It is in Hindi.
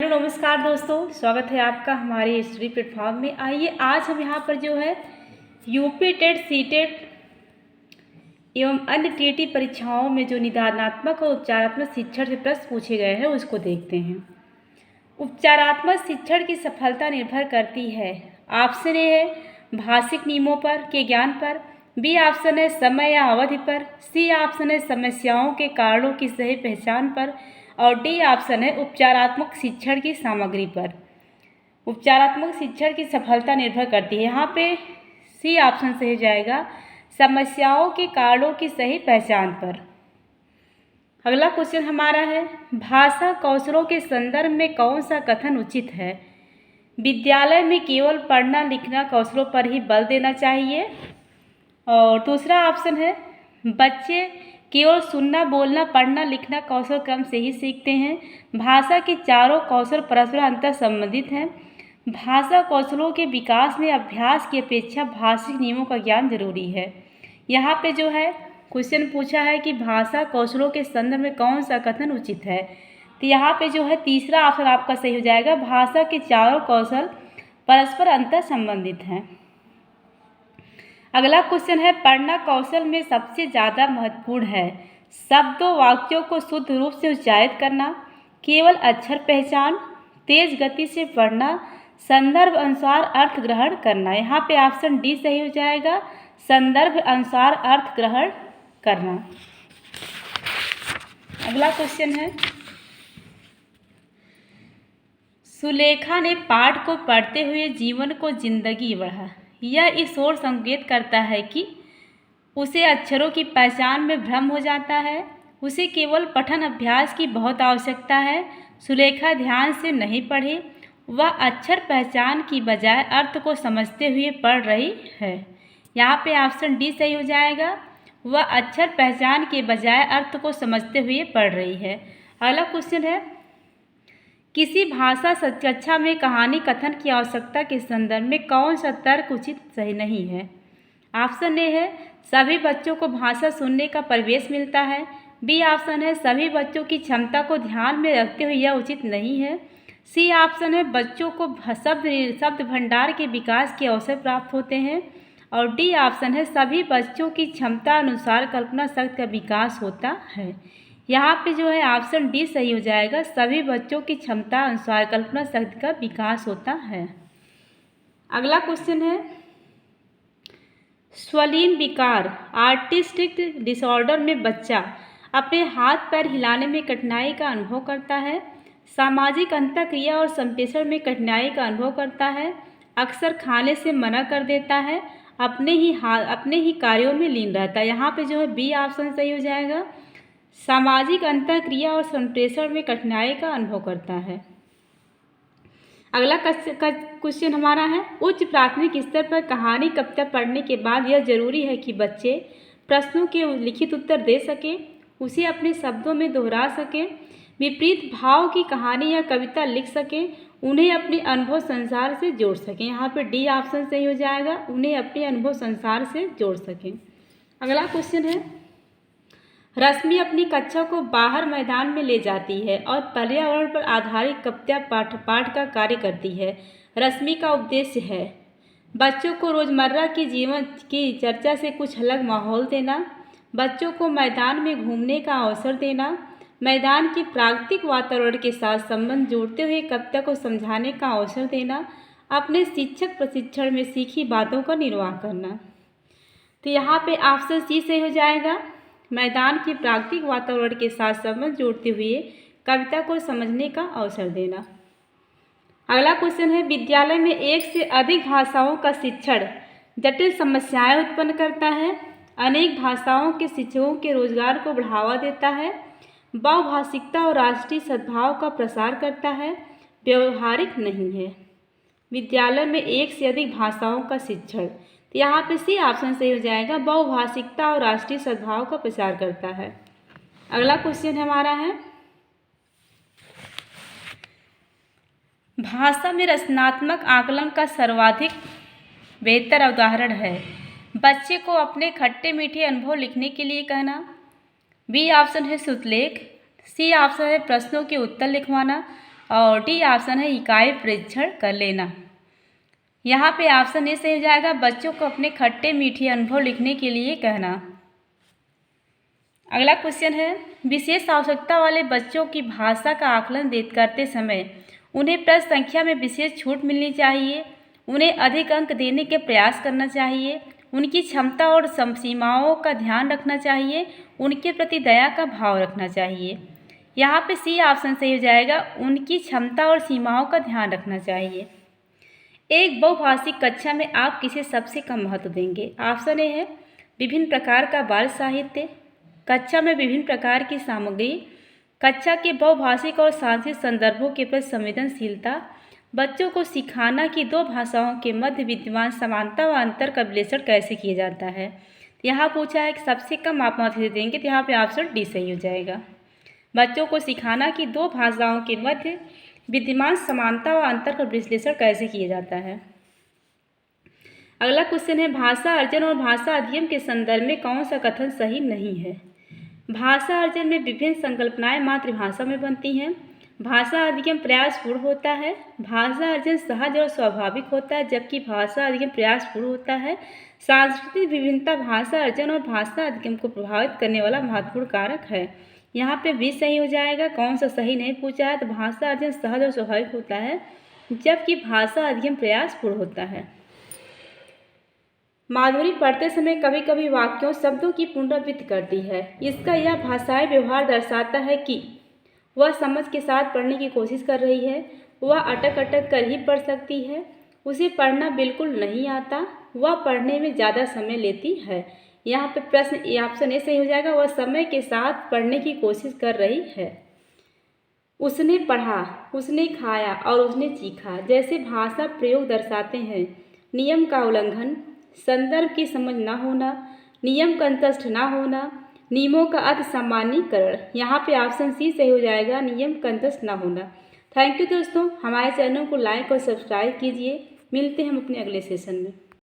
हेलो नमस्कार दोस्तों, स्वागत है आपका हमारे स्टडी प्लेटफॉर्म में। आइए आज हम यहाँ पर जो है यूपी टेट सीटेट एवं अन्य टीईटी परीक्षाओं में जो निदानात्मक और उपचारात्मक शिक्षण से प्रश्न पूछे गए हैं उसको देखते हैं। उपचारात्मक शिक्षण की सफलता निर्भर करती है। ऑप्शन ए है भाषिक नियमों पर के ज्ञान पर, बी ऑप्शन है समय या अवधि पर, सी ऑप्शन है समस्याओं के कारणों की सही पहचान पर और डी ऑप्शन है उपचारात्मक शिक्षण की सामग्री पर। उपचारात्मक शिक्षण की सफलता निर्भर करती है। यहाँ पे सी ऑप्शन से हो जाएगा समस्याओं के कारणों की सही पहचान पर। अगला क्वेश्चन हमारा है भाषा कौशलों के संदर्भ में कौन सा कथन उचित है। विद्यालय में केवल पढ़ना लिखना कौशलों पर ही बल देना चाहिए। और दूसरा ऑप्शन है बच्चे केवल सुनना बोलना पढ़ना लिखना कौशल क्रम से ही सीखते हैं। भाषा के चारों कौशल परस्पर अंतर संबंधित हैं। भाषा कौशलों के विकास में अभ्यास की अपेक्षा भाषिक नियमों का ज्ञान जरूरी है। यहाँ पे जो है क्वेश्चन पूछा है कि भाषा कौशलों के संदर्भ में कौन सा कथन उचित है, तो यहाँ पे जो है तीसरा ऑप्शन आपका सही हो जाएगा, भाषा के चारों कौशल परस्पर अंतर संबंधित हैं। अगला क्वेश्चन है पढ़ना कौशल में सबसे ज़्यादा महत्वपूर्ण है शब्दों वाक्यों को शुद्ध रूप से उच्चारित करना, केवल अक्षर पहचान, तेज गति से पढ़ना, संदर्भ अनुसार अर्थ ग्रहण करना। यहाँ पे ऑप्शन डी सही हो जाएगा, संदर्भ अनुसार अर्थ ग्रहण करना। अगला क्वेश्चन है सुलेखा ने पाठ को पढ़ते हुए जीवन को जिंदगी बढ़ा। यह इस ओर संकेत करता है कि उसे अक्षरों की पहचान में भ्रम हो जाता है। उसे केवल पठन अभ्यास की बहुत आवश्यकता है। सुलेखा ध्यान से नहीं पढ़ी, वह अक्षर पहचान की बजाय अर्थ को समझते हुए पढ़ रही है। यहाँ पे ऑप्शन डी सही हो जाएगा, वह अक्षर पहचान के बजाय अर्थ को समझते हुए पढ़ रही है। अगला क्वेश्चन है किसी भाषा कक्षा में कहानी कथन की आवश्यकता के संदर्भ में कौन सा तर्क उचित सही नहीं है। ऑप्शन ए है सभी बच्चों को भाषा सुनने का परिवेश मिलता है, बी ऑप्शन है सभी बच्चों की क्षमता को ध्यान में रखते हुए यह उचित नहीं है, सी ऑप्शन है बच्चों को शब्द भंडार के विकास के अवसर प्राप्त होते हैं और डी ऑप्शन है सभी बच्चों की क्षमता अनुसार कल्पना शक्ति का विकास होता है। यहाँ पे जो है ऑप्शन डी सही हो जाएगा, सभी बच्चों की क्षमता अनुसार कल्पना शक्ति का विकास होता है। अगला क्वेश्चन है स्वलीन विकार आर्टिस्टिक डिसऑर्डर में बच्चा अपने हाथ पैर हिलाने में कठिनाई का अनुभव करता है, सामाजिक अंतःक्रिया और संप्रेषण में कठिनाई का अनुभव करता है, अक्सर खाने से मना कर देता है, अपने ही कार्यों में लीन रहता है। यहाँ पे जो है बी ऑप्शन सही हो जाएगा, सामाजिक अंतःक्रिया और संप्रेषण में कठिनाई का अनुभव करता है। अगला क्वेश्चन हमारा है उच्च प्राथमिक स्तर पर कहानी कविता पढ़ने के बाद यह जरूरी है कि बच्चे प्रश्नों के लिखित उत्तर दे सकें, उसे अपने शब्दों में दोहरा सकें, विपरीत भाव की कहानी या कविता लिख सकें, उन्हें अपने अनुभव संसार से जोड़ सकें। यहाँ पर डी ऑप्शन सही हो जाएगा, उन्हें अपने अनुभव संसार से जोड़ सकें। अगला क्वेश्चन है रश्मि अपनी कक्षा को बाहर मैदान में ले जाती है और पर्यावरण पर आधारित कविता पाठ का कार्य करती है। रश्मि का उद्देश्य है बच्चों को रोज़मर्रा के जीवन की चर्चा से कुछ अलग माहौल देना, बच्चों को मैदान में घूमने का अवसर देना, मैदान के प्राकृतिक वातावरण के साथ संबंध जोड़ते हुए कविता को समझाने का अवसर देना, अपने शिक्षक प्रशिक्षण में सीखी बातों का निर्वाह करना। तो यहाँ पे ऑप्शन सी से हो जाएगा, मैदान के प्राकृतिक वातावरण के साथ संबंध जोड़ते हुए कविता को समझने का अवसर देना। अगला क्वेश्चन है विद्यालय में एक से अधिक भाषाओं का शिक्षण जटिल समस्याएं उत्पन्न करता है, अनेक भाषाओं के शिक्षकों के रोजगार को बढ़ावा देता है, बहुभाषिकता और राष्ट्रीय सद्भाव का प्रसार करता है, व्यवहारिक नहीं है। विद्यालय में एक से अधिक भाषाओं का शिक्षण, तो यहाँ पे सी ऑप्शन सही हो जाएगा, बहुभाषिकता और राष्ट्रीय सद्भाव का प्रचार करता है। अगला क्वेश्चन हमारा है भाषा में रचनात्मक आकलन का सर्वाधिक बेहतर उदाहरण है बच्चे को अपने खट्टे मीठे अनुभव लिखने के लिए कहना, बी ऑप्शन है श्रुतलेख, सी ऑप्शन है प्रश्नों के उत्तर लिखवाना और डी ऑप्शन है इकाई परीक्षण कर लेना। यहाँ पे ऑप्शन ए सही हो जाएगा, बच्चों को अपने खट्टे मीठे अनुभव लिखने के लिए कहना। अगला क्वेश्चन है, विशेष आवश्यकता वाले बच्चों की भाषा का आकलन करते समय उन्हें प्रश्न संख्या में विशेष छूट मिलनी चाहिए, उन्हें अधिक अंक देने के प्रयास करना चाहिए, उनकी क्षमता और सीमाओं का ध्यान रखना चाहिए, उनके प्रति दया का भाव रखना चाहिए। यहाँ पे सी ऑप्शन सही हो जाएगा, उनकी क्षमता और सीमाओं का ध्यान रखना चाहिए। एक बहुभाषिक कक्षा में आप किसे सबसे कम महत्व देंगे? ऑप्शन ए है विभिन्न प्रकार का बाल साहित्य, कक्षा में विभिन्न प्रकार की सामग्री, कक्षा के बहुभाषिक और सांस्कृतिक संदर्भों के प्रति संवेदनशीलता, बच्चों को सिखाना कि दो भाषाओं के मध्य विद्यमान समानता व अंतर का विश्लेषण कैसे किया जाता है। यहाँ पूछा है कि सबसे कम आप महत्व देंगे, तो यहाँ पे ऑप्शन डी सही हो जाएगा। बच्चों को सिखाना कि दो भाषाओं के मध्य विद्यमान समानता व अंतर का विश्लेषण कैसे किया जाता है। अगला क्वेश्चन है, भाषा अर्जन और भाषा अध्ययन के संदर्भ में कौन सा कथन सही नहीं है? भाषा अर्जन में विभिन्न संकल्पनाएं मातृभाषा में बनती हैं, भाषा अध्ययन प्रयासपूर्ण होता है, भाषा अर्जन सहज और स्वाभाविक होता है जबकि भाषा अध्ययन प्रयासपूर्ण होता है, सांस्कृतिक विभिन्नता भाषा अर्जन और भाषा अध्ययन को प्रभावित करने वाला महत्वपूर्ण कारक है। यहाँ पे भी सही हो जाएगा। कौन सा सही नहीं पूछा है, तो भाषा अध्ययन सहज और स्वाभाविक होता है जबकि भाषा अध्ययन प्रयासपूर्ण होता है। माधुरी पढ़ते समय कभी कभी वाक्यों शब्दों की पुनरावृत्ति करती है, इसका यह भाषाई व्यवहार दर्शाता है कि वह समझ के साथ पढ़ने की कोशिश कर रही है, वह अटक अटक कर ही पढ़ सकती है, उसे पढ़ना बिल्कुल नहीं आता, वह पढ़ने में ज़्यादा समय लेती है। यहाँ पे प्रश्न ऑप्शन ए सही हो जाएगा, वह समय के साथ पढ़ने की कोशिश कर रही है। उसने पढ़ा, उसने खाया और उसने चीखा जैसे भाषा प्रयोग दर्शाते हैं नियम का उल्लंघन, संदर्भ की समझ न होना, नियम कंठस्थ न होना, नियमों का अति सामान्यीकरण। यहाँ पे ऑप्शन सी सही हो जाएगा, नियम कंठस्थ न होना। थैंक यू दोस्तों, हमारे चैनल को लाइक और सब्सक्राइब कीजिए। मिलते हैं हम अपने अगले सेशन में।